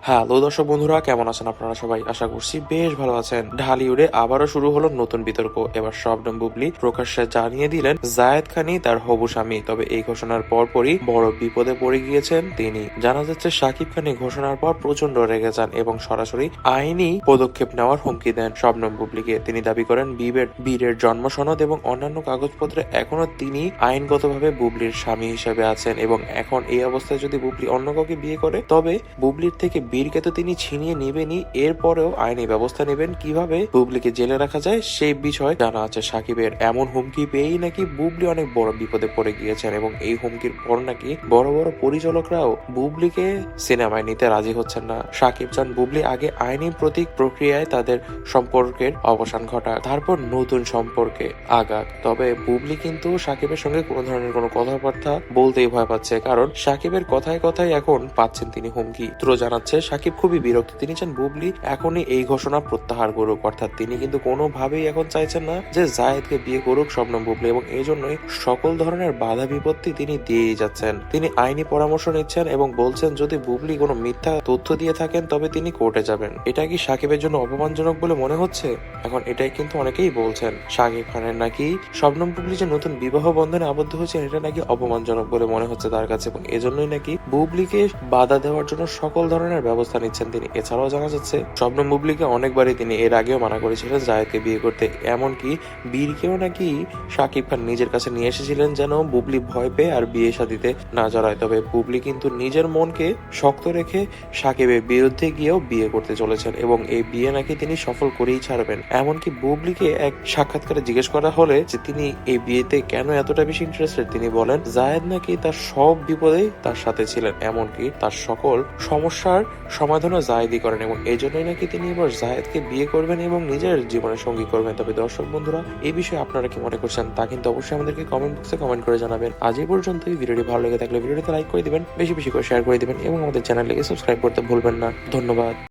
Hello দর্শক বন্ধুরা, কেমন আছেন আপনারা সবাই? আশা করছি বেশ ভালো আছেন। ঢালিউডে আবারও শুরু হলো নতুন বিতর্ক। এবার শবনম বুবলি প্রকাশ্যে জানিয়ে দিলেন জায়েদ খানই তার হবু স্বামী। তবে এই ঘোষণার পরপরই বড় বিপদে পড়ে গিয়েছেন তিনি। জানা যাচ্ছে শাকিব খান এই ঘোষণার পর প্রচন্ড রেগে যান এবং সরাসরি আইনি পদক্ষেপ নেওয়ার হুমকি দেন শবনম বুবলিকে। তিনি দাবি করেন বীরের জন্ম সনদ এবং অন্যান্য কাগজপত্রে এখনো তিনি আইনগতভাবে বুবলির স্বামী হিসেবে আছেন এবং এখন এই অবস্থায় যদি বুবলি অন্য কাউকে বিয়ে করে তবে বুবলির থেকে বীরকে তো তিনি ছিনিয়ে নিবেনই, এরপরেও আইনি ব্যবস্থা নেবেন কিভাবে বুবলিকে জেলে রাখা যায় সেই বিষয় জানা আছে সাকিবের। এমন হুমকি পেয়েই নাকি বুবলি অনেক বড় বিপদে পড়ে গিয়েছেন এবং এই হুমকির পর নাকি বড় বড় পরিচালকরাও বুবলিকে সিনেমায় নিতে রাজি হচ্ছেন না। সাকিব চান বুবলি আগে আইনি প্রক্রিয়ায় তাদের সম্পর্কের অবসান ঘটাক, তারপর নতুন সম্পর্কে আগাক। তবে বুবলি কিন্তু সাকিবের সঙ্গে কোনো ধরনের কোনো কথাবার্তা বলতেই ভয় পাচ্ছে, কারণ সাকিবের কথায় কথায় এখন পাচ্ছেন তিনি হুমকি। সূত্র জানাচ্ছে সাকিব খুবই বিরক্ত। তিনি চান বুবলি এখনই এই ঘোষণা প্রত্যাহার করুক, অর্থাৎ তিনি কিন্তু কোনোভাবেই এখন চাইছেন না যে জায়েদকে বিয়ে করুক শবনম বুবলি এবং এই জন্যই সকল ধরনের বাধা বিপত্তি তিনি দিয়েই যাচ্ছেন। তিনি আইনি পরামর্শ নিচ্ছেন এবং বলছেন যদি বুবলি কোনো মিথ্যা তথ্য দিয়ে থাকেন তবে তিনি কোর্টে যাবেন। এটা কি সাকিবের জন্য অপমানজনক বলে মনে হচ্ছে? এখন এটাই কিন্তু অনেকেই বলছেন সাকিব খানের নাকি শবনম বুবলি যে নতুন বিবাহ বন্ধনে আবদ্ধ হয়েছেন এটা নাকি অপমানজনক বলে মনে হচ্ছে তার কাছে এবং এজন্যই নাকি বুবলিকে বাধা দেওয়ার জন্য সকল ধরনের ব্যবস্থা নিচ্ছেন তিনি। এছাড়াও জানা যাচ্ছে শবনম বুবলিকে অনেকবারই তিনি এর আগেও মানা করেছিলেন জায়েদকে বিয়ে করতে, এমনকি বীরকেও নাকি শাকিব খান নিজের কাছে নিয়ে এসেছিলেন যেন বুবলি ভয় পেয়ে আর বিয়ে শাদিতে না জড়ায়। তবে বুবলি কিন্তু নিজের মনকে শক্ত রেখে সাকিবের বিরুদ্ধে গিয়েও বিয়ে করতে চলেছেন এবং এই বিয়ে নাকি তিনি সফল করেই ছাড়বেন। এমনকি বুবলিকে এক সাক্ষাৎকারে জিজ্ঞেস করা হলে যে তিনি এই বিয়েতে কেন এতটা বেশি ইন্টারেস্টেড, তিনি বলেন জায়েদ নাকি তার সব বিপদেই তার সাথে ছিলেন, এমনকি তার সকল সমস্যার সমাধানও জায়েদই করেন এবং এই জন্যই নাকি তিনি এবার জায়েদকে বিয়ে করবেন এবং নিজের জীবনের সঙ্গী করবেন। তবে দর্শক বন্ধুরা, এই বিষয়ে আপনারা কি মনে করছেন তা কিন্তু অবশ্যই আমাদেরকে কমেন্ট বক্সে কমেন্ট করে জানাবেন। আজ এই পর্যন্তই। ভিডিওটি ভালো লেগে থাকলে ভিডিওতে লাইক করে দিবেন, বেশি বেশি করে শেয়ার করে দিবেন এবং আমাদের চ্যানেলটিকে সাবস্ক্রাইব করতে ভুলবেন না। ধন্যবাদ।